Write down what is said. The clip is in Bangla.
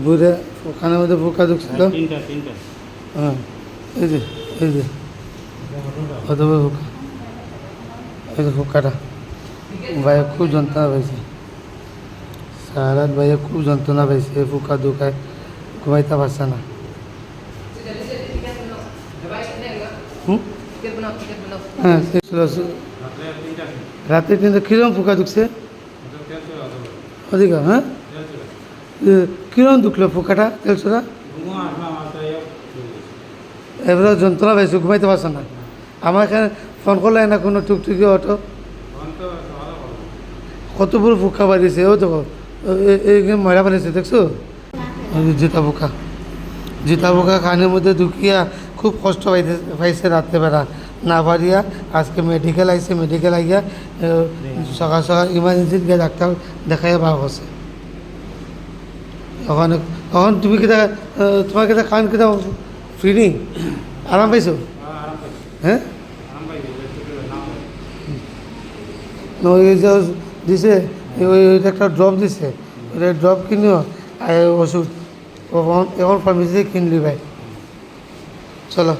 বুড়ে কানের মধ্যে পোকা ঢুকছিল। হ্যাঁ এই যে কত বড় পোকা, এই যে পোকাটা ভাইয়া খুব যন্ত্রণা পাইছে, সারা রাত ভাইয়া খুব যন্ত্রণা পাইছে, এই পোকা ঢুকায় ঘুমাইতে পারছে না। হ্যাঁ রাতে কিন্তু কিরম পোকা ঢুকছে অধিকা, হ্যাঁ কিরম ঢুকলো পোকাটা তেলছোড়া, এবারে যন্ত্রণা পাইছে, ঘুমাইতে পারছে না। আমার এখানে ফোন করলে না কোনো টুকটুকি অটো, কত বড় পোকা বাড়িয়েছে, ও দেখো এই ময়লা বানিয়েছে দেখছো, জিতা পোকা, জিতা পোকা কানের মধ্যে ঢুকিয়া খুব কষ্ট পাইছে রাত্রেবেলা না পারিয়া, আজকে মেডিকেল আইছে, মেডিকেল আইয়া সকাল সকাল ইমার্জেন্সিতে গিয়ে ডাক্তার দেখাইয়া বার করছে। তখন তখন তুমি কেটা তোমার কেটা কান কেটা ফ্রি আরাম পাইছো, হ্যাঁ ওই যে দিছে ওইটা একটা ড্রপ দিছে, ওইটা ড্রপ কিনিও আর ওষুধ এখন ফার্মেসিতে কিনলি ভাই। চলো।